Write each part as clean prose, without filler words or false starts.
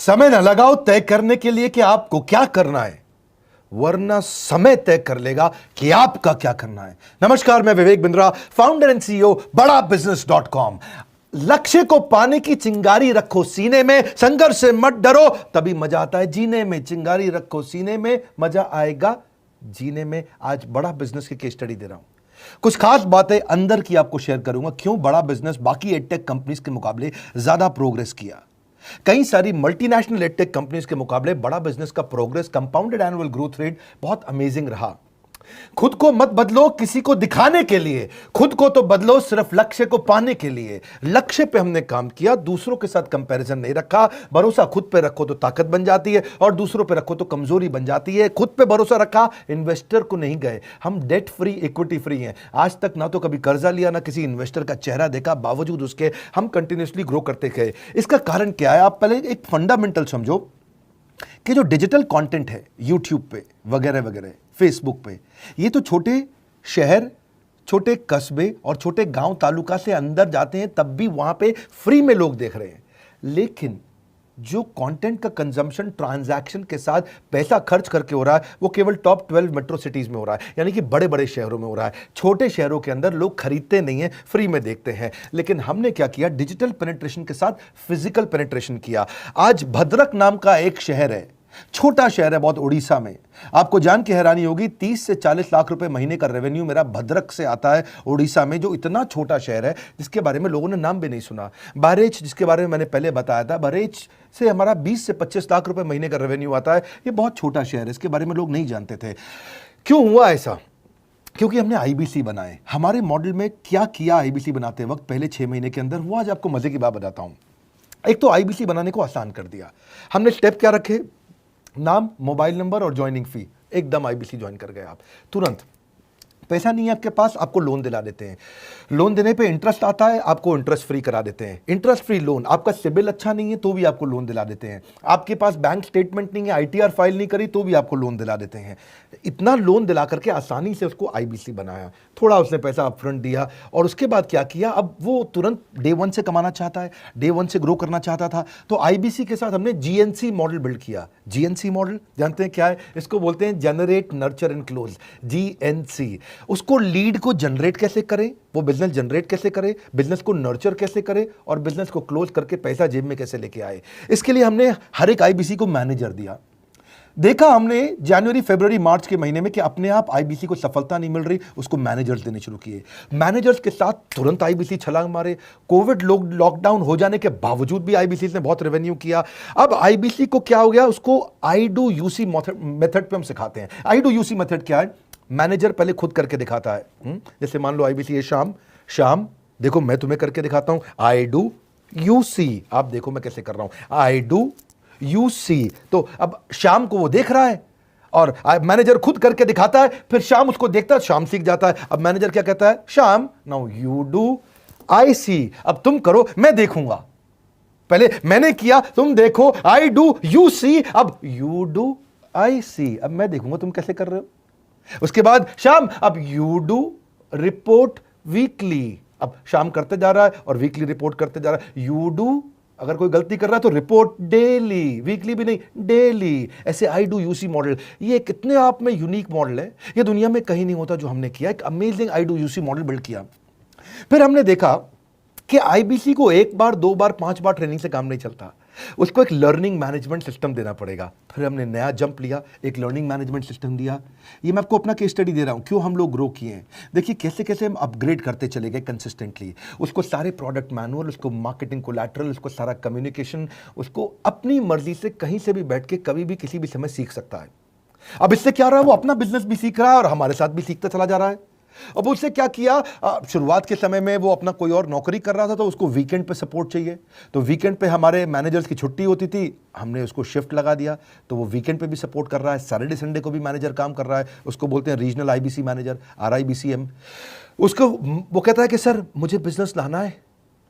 समय न लगाओ तय करने के लिए कि आपको क्या करना है, वरना समय तय कर लेगा कि आपका क्या करना है। नमस्कार, मैं Vivek Bindra, founder and CEO बड़ा बिजनेस.com। लक्ष्य को पाने की चिंगारी रखो सीने में, संघर्ष से मत डरो, तभी मजा आता है जीने में। चिंगारी रखो सीने में, मजा आएगा जीने में। आज बड़ा बिजनेस की केस स्टडी दे रहा हूं, कुछ खास बातें अंदर की आपको शेयर करूंगा, क्यों बड़ा बिजनेस बाकी एडटेक कंपनीज के मुकाबले ज्यादा प्रोग्रेस किया। कई सारी मल्टीनेशनल एडटेक कंपनीज के मुकाबले बड़ा बिजनेस का progress, compounded annual growth rate बहुत अमेजिंग रहा। खुद को मत बदलो किसी को दिखाने के लिए, खुद को तो बदलो सिर्फ लक्ष्य को पाने के लिए। लक्ष्य पे हमने काम किया, दूसरों के साथ कंपैरिजन नहीं रखा। भरोसा खुद पे रखो तो ताकत बन जाती है, और दूसरों पे रखो तो कमजोरी बन जाती है। खुद पे भरोसा रखा, इन्वेस्टर को नहीं गए। हम डेट फ्री, इक्विटी फ्री हैं। आज तक ना तो कभी कर्जा लिया, ना किसी इन्वेस्टर का चेहरा देखा, बावजूद उसके हम कंटिन्यूसली ग्रो करते गए। इसका कारण क्या है? आप पहले एक फंडामेंटल समझो कि जो डिजिटल कंटेंट है यूट्यूब पे वगैरह वगैरह, फेसबुक पे, ये तो छोटे शहर, छोटे कस्बे और छोटे गांव तालुका से अंदर जाते हैं, तब भी वहां पे फ्री में लोग देख रहे हैं। लेकिन जो कंटेंट का कंजम्पशन ट्रांजैक्शन के साथ पैसा खर्च करके हो रहा है, वो केवल टॉप 12 मेट्रो सिटीज में हो रहा है, यानी कि बड़े बड़े शहरों में हो रहा है। छोटे शहरों के अंदर लोग खरीदते नहीं हैं, फ्री में देखते हैं। लेकिन हमने क्या किया? डिजिटल पेनिट्रेशन के साथ फिजिकल पेनिट्रेशन किया। आज भद्रक नाम का एक शहर है, छोटा शहर है बहुत, उड़ीसा में। आपको जान के हैरानी होगी, 30 से 40 लाख रुपए महीने का रेवेन्यू मेरा भद्रक से आता है, उड़ीसा में, जो इतना छोटा शहर है जिसके बारे में लोगों ने नाम भी नहीं सुना। बहरेच, जिसके बारे में मैंने पहले बताया था, बहरेच से हमारा 20 से 25 लाख रुपए महीने का रेवेन्यू आता है। ये बहुत छोटा शहर है, इसके बारे में लोग नहीं जानते थे। क्यों हुआ ऐसा? क्योंकि हमने आईबीसी बनाए। हमारे मॉडल में क्या किया आईबीसी बनाते वक्त, पहले 6 महीने के अंदर हुआ। आज आपको मजे की बात बताता हूं। एक तो आईबीसी बनाने को आसान कर दिया हमने। स्टेप क्या रखे? नाम, मोबाइल नंबर और ज्वाइनिंग फी। एकदम आईबीसी ज्वाइन कर गए आप तुरंत। पैसा नहीं है आपके पास, आपको लोन दिला देते हैं। लोन देने पे इंटरेस्ट आता है, आपको इंटरेस्ट फ्री करा देते हैं। Interest free loan. आपका सिबिल अच्छा नहीं है तो भी आपको लोन दिला देते हैं। आपके पास बैंक स्टेटमेंट नहीं है, आईटीआर फाइल नहीं करी तो भी आपको लोन दिला देते हैं। इतना लोन दिला करके आसानी से उसको आईबीसी बनाया। थोड़ा उसने पैसा अपफ्रंट दिया, और उसके बाद क्या किया? अब वो तुरंत डे 1 से कमाना चाहता है, डे 1 से ग्रो करना चाहता था। तो आईबीसी के साथ हमने जीएनसी मॉडल बिल्ड किया। जीएनसी मॉडल जानते हैं क्या है? इसको बोलते हैं generate, nurture and close, GNC. उसको लीड को जनरेट कैसे करें, वो बिजनेस जनरेट कैसे करे, बिजनेस को नर्चर कैसे करे, और बिजनेस को क्लोज करके पैसा जेब में कैसे लेके आए। इसके लिए हमने हर एक आईबीसी को मैनेजर दिया। देखा हमने जनवरी, फरवरी, मार्च के महीने में कि अपने आप आईबीसी को सफलता नहीं मिल रही, उसको मैनेजर्स देने शुरू किए। मैनेजर्स के साथ तुरंत आईबीसी छलांग मारे। कोविड लॉकडाउन हो जाने के बावजूद भी आईबीसी ने बहुत रेवेन्यू किया। अब आईबीसी को क्या हो गया? उसको आई डू यूसी मेथड पे हम सिखाते हैं। आई डू यूसी मेथड क्या है? मैनेजर पहले खुद करके दिखाता है। जैसे मान लो आईबीसी है शाम, देखो मैं तुम्हें करके दिखाता हूं, आई डू यूसी। आप देखो मैं कैसे कर रहा हूं, आई डू यूसी। तो अब शाम को वो देख रहा है, और मैनेजर खुद करके दिखाता है, फिर शाम उसको देखता है, शाम सीख जाता है। अब मैनेजर क्या कहता है? शाम, नाउ यू डू आई सी। अब तुम करो, मैं देखूंगा। पहले मैंने किया, तुम देखो, आई डू यू सी, अब यू डू आई सी। अब मैं देखूंगा तुम कैसे कर रहे हो। उसके बाद शाम, अब यू डू रिपोर्ट वीकली। अब शाम करते जा रहा है और वीकली रिपोर्ट करते जा रहा है। यू डू, अगर कोई गलती कर रहा है तो रिपोर्ट डेली, वीकली भी नहीं, डेली। ऐसे आई डू यूसी मॉडल, ये कितने आप में यूनिक मॉडल है, ये दुनिया में कहीं नहीं होता जो हमने किया। एक amazing I do UC model build किया। फिर हमने देखा कि आईबीसी को 1 बार, 2 बार, 5 बार ट्रेनिंग से काम नहीं चलता, उसको एक लर्निंग मैनेजमेंट सिस्टम देना पड़ेगा। फिर हमने नया जंप लिया, एक लर्निंग मैनेजमेंट सिस्टम दिया। ये मैं आपको अपना केस स्टडी दे रहा हूं, क्यों हम लोग ग्रो किए हैं। देखिए कैसे कैसे हम अपग्रेड करते चले गए कंसिस्टेंटली। उसको सारे प्रोडक्ट मैनुअल, उसको मार्केटिंग कोलैटरल, उसको सारा कम्युनिकेशन, उसको अपनी मर्जी से कहीं से भी बैठ के कभी भी किसी भी समय सीख सकता है। अब इससे क्या रहा है? वो अपना बिजनेस भी सीख रहा है और हमारे साथ भी सीखता चला जा रहा है। अब उससे क्या किया? शुरुआत के समय में वो अपना कोई और नौकरी कर रहा था, तो उसको वीकेंड पे सपोर्ट चाहिए। तो वीकेंड पे हमारे मैनेजर्स की छुट्टी होती थी, हमने उसको शिफ्ट लगा दिया, तो वो वीकेंड पे भी सपोर्ट कर रहा है। सैटरडे संडे को भी मैनेजर काम कर रहा है। उसको बोलते हैं रीजनल आईबीसी मैनेजर, RIBCM। उसको वो कहता है कि सर मुझे बिजनेस लाना है,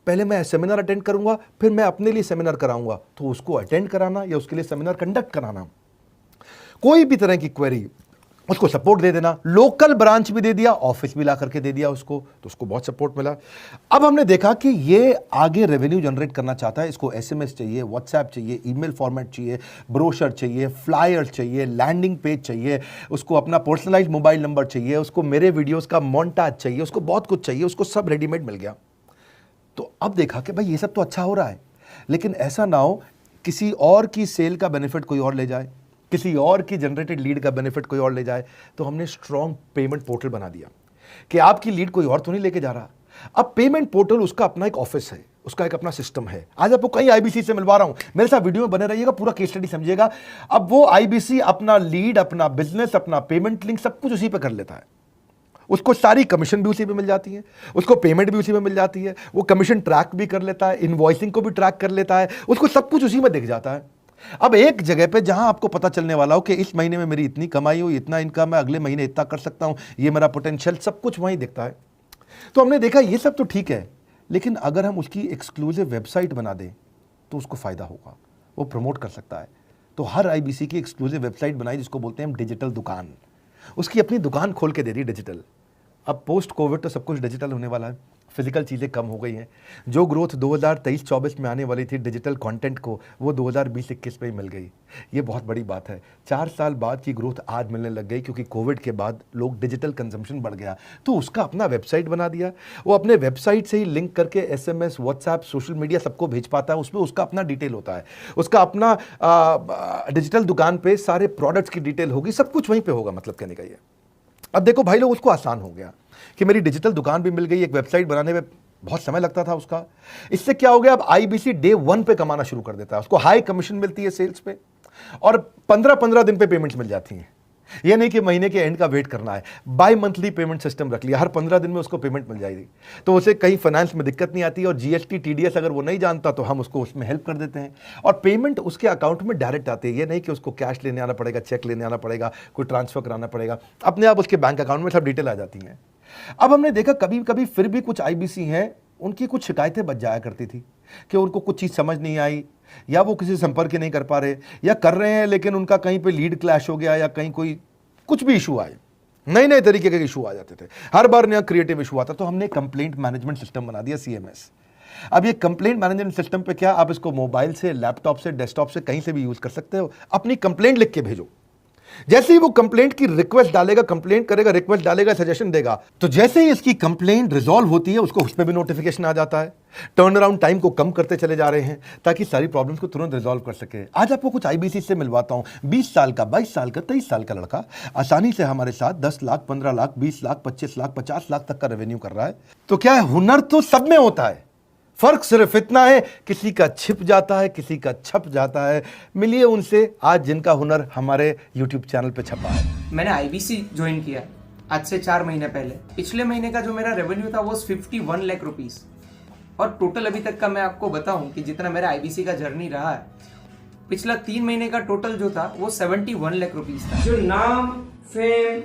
पहले मैं सेमिनार अटेंड करूंगा, फिर मैं अपने लिए सेमिनार कराऊंगा। तो उसको अटेंड कराना या उसके लिए सेमिनार कंडक्ट कराना, कोई भी तरह की क्वेरी, उसको सपोर्ट दे देना, लोकल ब्रांच भी दे दिया, ऑफिस भी ला करके दे दिया उसको, तो उसको बहुत सपोर्ट मिला। अब हमने देखा कि ये आगे रेवेन्यू जनरेट करना चाहता है, इसको एसएमएस चाहिए, व्हाट्सएप चाहिए, ईमेल फॉर्मेट चाहिए, ब्रोशर चाहिए, फ्लायर चाहिए, लैंडिंग पेज चाहिए, उसको अपना पर्सनलाइज्ड मोबाइल नंबर चाहिए, उसको मेरे वीडियोस का मोन्टाज चाहिए, उसको बहुत कुछ चाहिए, उसको सब रेडीमेड मिल गया। तो अब देखा कि भाई ये सब तो अच्छा हो रहा है, लेकिन ऐसा ना हो किसी और की सेल का बेनिफिट कोई और ले जाए, किसी और की जनरेटेड लीड का बेनिफिट कोई और ले जाए। तो हमने स्ट्रॉन्ग पेमेंट पोर्टल बना दिया कि आपकी लीड कोई और तो नहीं लेके जा रहा। अब पेमेंट पोर्टल उसका अपना एक ऑफिस है, उसका एक अपना सिस्टम है। आज आपको कई आईबीसी से मिलवा रहा हूं, मेरे साथ वीडियो में बने रहिएगा, पूरा केस स्टडी समझिएगा। अब वो आईबीसी अपना लीड, अपना बिजनेस, अपना पेमेंट लिंक सब कुछ उसी पे कर लेता है। उसको सारी कमीशन भी उसी पे मिल जाती है, उसको पेमेंट भी उसी में मिल जाती है, वो कमीशन ट्रैक भी कर लेता है, इनवॉइसिंग को भी ट्रैक कर लेता है, उसको सब कुछ उसी में दिख जाता है। अब एक जगह पे जहां आपको पता चलने वाला हो कि इस महीने में मेरी इतनी कमाई हुई, इतना इनकम है, अगले महीने इतना कर सकता हूं, ये मेरा पोटेंशियल, सब कुछ वहीं दिखता है। तो हमने देखा ये सब तो ठीक है, लेकिन अगर हम उसकी एक्सक्लूसिव वेबसाइट बना दें तो उसको फायदा होगा, वो प्रमोट कर सकता है। तो हर आईबीसी की एक्सक्लूसिव वेबसाइट बनाई जिसको बोलते हैं हम डिजिटल दुकान, उसकी अपनी दुकान खोल के दे दी डिजिटल। अब पोस्ट कोविड तो सब कुछ डिजिटल होने वाला है, फिजिकल चीज़ें कम हो गई हैं। जो ग्रोथ 2023-24 में आने वाली थी डिजिटल कंटेंट को, वो 2020-21 में ही मिल गई। ये बहुत बड़ी बात है। 4 साल बाद की ग्रोथ आज मिलने लग गई, क्योंकि कोविड के बाद लोग डिजिटल कंजम्पशन बढ़ गया। तो उसका अपना वेबसाइट बना दिया, वो अपने वेबसाइट से ही लिंक करके एसएमएस, व्हाट्सएप, सोशल मीडिया सबको भेज पाता है। उसमें उसका अपना डिटेल होता है, उसका अपना डिजिटल दुकान पे सारे प्रोडक्ट्स की डिटेल होगी, सब कुछ वहीं पर होगा। मतलब कहने का ये, अब देखो भाई लोग, उसको आसान हो गया कि मेरी डिजिटल दुकान भी मिल गई। एक वेबसाइट बनाने में बहुत समय लगता था उसका, इससे क्या हो गया, अब आईबीसी डे 1 पे कमाना शुरू कर देता है। उसको हाई कमीशन मिलती है सेल्स पे, और 15-15 दिन पे पेमेंट्स मिल जाती हैं। ये नहीं कि महीने के एंड का वेट करना है, बाई मंथली पेमेंट सिस्टम रख लिया, हर 15 दिन में उसको पेमेंट मिल जाएगी। तो उसे कहीं फाइनेंस में दिक्कत नहीं आती, और जीएसटी, टीडीएस अगर वो नहीं जानता तो हम उसको उसमें हेल्प कर देते हैं, और पेमेंट उसके अकाउंट में डायरेक्ट आती है। ये नहीं कि उसको कैश लेने आना पड़ेगा, चेक लेने आना पड़ेगा, कोई ट्रांसफर कराना पड़ेगा, अपने आप उसके बैंक अकाउंट में सब डिटेल आ जाती हैं। अब हमने देखा कभी कभी फिर भी कुछ आईबीसी हैं, उनकी कुछ शिकायतें बच जाया करती थी कि उनको कुछ चीज़ समझ नहीं आई, या वो किसी से संपर्क ही नहीं कर पा रहे, या कर रहे हैं लेकिन उनका कहीं पे लीड क्लैश हो गया, या कहीं कोई कुछ भी इशू आए, नए नए तरीके के इशू आ जाते थे, हर बार नया क्रिएटिव इशू आता। तो हमने कंप्लेंट मैनेजमेंट सिस्टम बना दिया, सीएमएस। अब ये कंप्लेंट मैनेजमेंट सिस्टम पे क्या, आप इसको मोबाइल से, लैपटॉप से, डेस्कटॉप से, कहीं से भी यूज कर सकते हो। अपनी कंप्लेंट लिख के भेजो, जैसे ही वो कंप्लेंट की रिक्वेस्ट डालेगा, कंप्लेंट करेगा, रिक्वेस्ट डालेगा, सजेशन देगा, तो जैसे ही इसकी कंप्लेंट रिजॉल्व होती है उसको उस पर भी नोटिफिकेशन आ जाता है। टर्न अराउंड टाइम को कम करते चले जा रहे हैं ताकि सारी प्रॉब्लम्स को तुरंत रिजॉल्व कर सके। आज आपको कुछ आईबीसी से मिलवाता हूं। 20 साल का, 22 साल का, 23 साल का लड़का आसानी से हमारे साथ 10 लाख, 15 लाख, 20 लाख, 25 लाख, 50 लाख तक का रेवेन्यू कर रहा है। तो क्या है, हुनर तो सब में होता है, फर्क सिर्फ इतना है किसी का छिप जाता है, किसी का छप जाता है। मिलिए उनसे आज जिनका हुनर हमारे YouTube चैनल पे छपा है। मैंने आईबीसी ज्वाइन किया आज से 4 महीने पहले। पिछले महीने का जो मेरा रेवेन्यू था वो 51 लाख रुपीस, और टोटल अभी तक का मैं आपको बताऊं कि जितना मेरा आईबीसी का जर्नी रहा है, पिछला 3 महीने का टोटल जो था वो 71 लाख रुपीस था। जो नाम, फेम,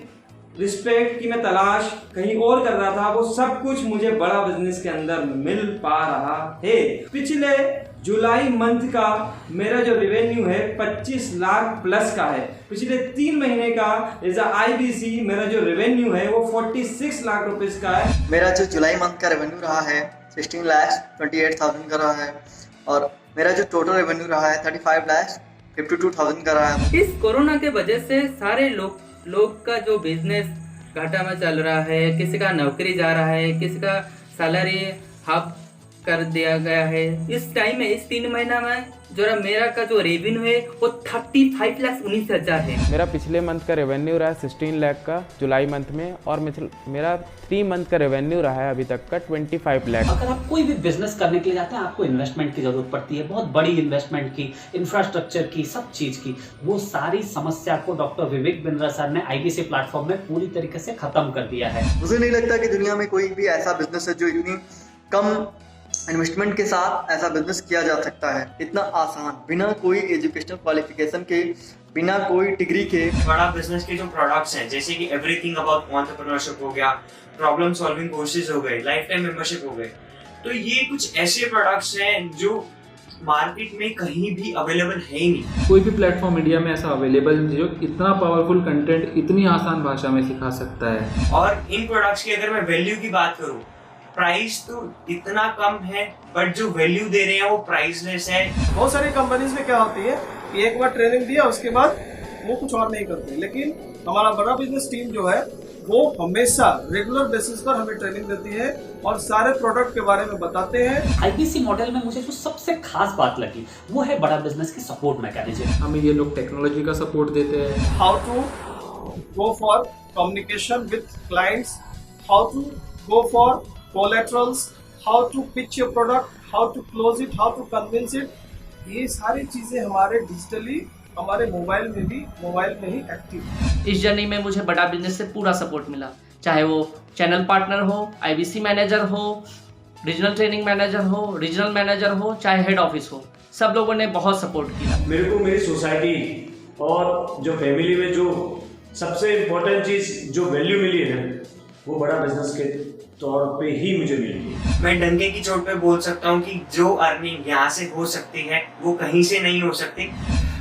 रिस्पेक्ट की मैं तलाश कहीं और कर रहा था, वो सब कुछ मुझे बड़ा बिजनेस के अंदर मिल पा रहा है। पिछले जुलाई मंथ का मेरा जो रेवेन्यू है 25 लाख प्लस का है। पिछले 3 महीने का एज आईबीसी मेरा जो रेवेन्यू है वो 46 लाख रुपीस का है। मेरा जो जुलाई मंथ का रेवेन्यू रहा है 16,28,000 का रहा है, और मेरा जो टोटल रेवेन्यू रहा है 35,52,000 का रहा है। इस कोरोना के वजह से सारे लोग का जो बिजनेस घाटा में चल रहा है, किसी का नौकरी जा रहा है, किसी का सैलरी हाफ कर दिया गया है। इस टाइम में, इस 3 महीना में जो मेरा का जो रेवेन्यू है वो 35,19,000 है। मेरा पिछले मंथ का रेवेन्यू रहा है 16 लाख का जुलाई मंथ में, और मेरा 3 मंथ का रेवेन्यू रहा है अभी तक का 25 लाख। अगर आप कोई भी बिजनेस करने के लिए जाते हैं, आपको इन्वेस्टमेंट की जरूरत पड़ती है, बहुत बड़ी इन्वेस्टमेंट की, इंफ्रास्ट्रक्चर की, सब चीज की। वो सारी समस्या को डॉक्टर विवेक बिंद्रा सर ने आईबीसी प्लेटफॉर्म में पूरी तरीके से खत्म कर दिया है। मुझे नहीं लगता कि दुनिया में कोई भी ऐसा बिजनेस है जो इतनी कम इन्वेस्टमेंट के साथ ऐसा बिजनेस किया जा सकता है, इतना आसान, बिना कोई एजुकेशनल क्वालिफिकेशन के, बिना कोई डिग्री के। बड़ा बिजनेस के जो प्रोडक्ट्स हैं, जैसे कि एवरीथिंग अबाउट एंटरप्रेन्योरशिप हो गया, प्रॉब्लम सॉल्विंग कोर्सेज हो गए, लाइफ टाइम मेंबरशिप हो गए, तो ये कुछ ऐसे प्रोडक्ट्स हैं जो मार्केट में कहीं भी अवेलेबल है ही नहीं। कोई भी प्लेटफॉर्म इंडिया में ऐसा अवेलेबल नहीं जो इतना पावरफुल कंटेंट इतनी आसान भाषा में सिखा सकता है। और इन प्रोडक्ट्स की अगर मैं वैल्यू की बात करूं, प्राइस तो इतना कम है बट जो वैल्यू दे रहे हैं वो प्राइसलेस है। बहुत सारी कंपनीज में क्या होती है कि एक बार ट्रेनिंग दिया उसके बाद वो कुछ और नहीं करते, लेकिन हमारा बड़ा बिजनेस टीम जो है वो हमेशा रेगुलर बेसिस पर हमें ट्रेनिंग देती है और सारे प्रोडक्ट के बारे में बताते हैं। आईबीसी मॉडल में मुझे जो सबसे खास बात लगी वो है बड़ा बिजनेस की सपोर्ट मैकेनिज्म। हमें ये लोग टेक्नोलॉजी का सपोर्ट देते हैं। How to go for communication with clients, how to go for collaterals, how to pitch your product, how to close it, how to convince it, ये सारी चीजें हमारे डिजिटली हमारे मोबाइल में ही एक्टिव है। इस जर्नी में मुझे बड़ा बिजनेस से पूरा सपोर्ट मिला, चाहे वो चैनल पार्टनर हो, आईबीसी मैनेजर हो, रीजनल ट्रेनिंग मैनेजर हो, रीजनल मैनेजर हो, चाहे हेड ऑफिस हो, सब लोगों ने बहुत सपोर्ट किया। मेरे को मेरी सोसाइटी और जो फैमिली में जो सबसे इम्पोर्टेंट चीज़ जो वैल्यू मिली है वो बड़ा बिजनेस के तौर पे ही मुझे मिली। मैं डंके की चोट पे बोल सकता हूँ कि जो अर्निंग यहाँ से हो सकती है वो कहीं से नहीं हो सकती।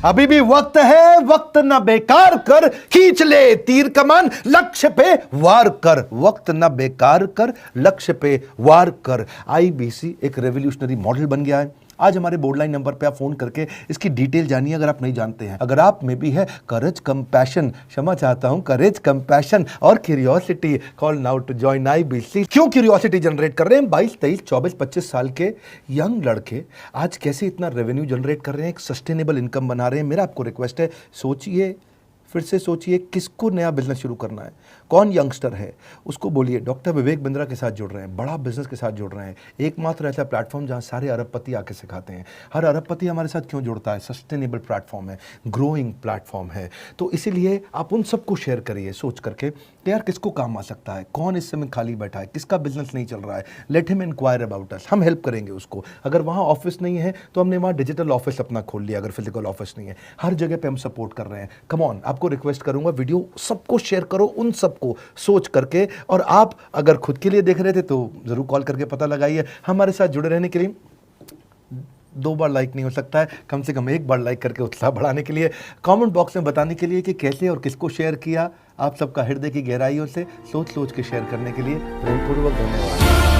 अभी भी वक्त है, वक्त न बेकार कर, खींच ले तीर कमान, लक्ष्य पे वार कर, वक्त न बेकार कर, लक्ष्य पे वार कर। आईबीसी एक रेवोल्यूशनरी मॉडल बन गया है। आज हमारे बोर्डलाइन नंबर पे आप फोन करके इसकी डिटेल जानिए अगर आप नहीं जानते हैं। अगर आप में भी है करेज, कंपैशन, क्षमा चाहता हूं, करेज, कंपैशन और curiosity, call now to join IBC. क्यों क्यूरियोसिटी जनरेट कर रहे हैं? 22, 23, 24, 25 साल के यंग लड़के आज कैसे इतना रेवेन्यू जनरेट कर रहे हैं, एक सस्टेनेबल इनकम बना रहे हैं। मेरा आपको रिक्वेस्ट है, सोचिए, फिर से सोचिए, किसको नया बिजनेस शुरू करना है, कौन यंगस्टर है, उसको बोलिए डॉक्टर विवेक बिंद्रा के साथ जुड़ रहे हैं, बड़ा बिजनेस के साथ जुड़ रहे हैं। एकमात्र ऐसा प्लेटफॉर्म जहां सारे अरबपति आके सिखाते हैं। हर अरबपति हमारे साथ क्यों जुड़ता है? सस्टेनेबल प्लेटफॉर्म है, ग्रोइंग प्लेटफॉर्म है। तो इसीलिए आप उन सबको शेयर करिए सोच करके कि यार किसको काम आ सकता है, कौन इस समय खाली बैठा है, किसका बिजनेस नहीं चल रहा है, let him inquire about us, हम हेल्प करेंगे उसको। अगर वहाँ ऑफिस नहीं है तो हमने वहाँ डिजिटल ऑफिस अपना खोल लिया, अगर फिजिकल ऑफिस नहीं है, हर जगह पे हम सपोर्ट कर रहे हैं। कम ऑन, आपको रिक्वेस्ट करूंगा वीडियो सबको शेयर करो, उन सबको सोच करके। और आप अगर खुद के लिए देख रहे थे तो जरूर कॉल करके पता लगाइए। हमारे साथ जुड़े रहने के लिए 2 बार लाइक नहीं हो सकता है, कम से कम 1 बार लाइक करके उत्साह बढ़ाने के लिए, कमेंट बॉक्स में बताने के लिए कि कैसे और किसको शेयर किया। आप सबका हृदय की गहराइयों से सोच सोच के शेयर करने के लिए प्रेमपूर्वक धन्यवाद।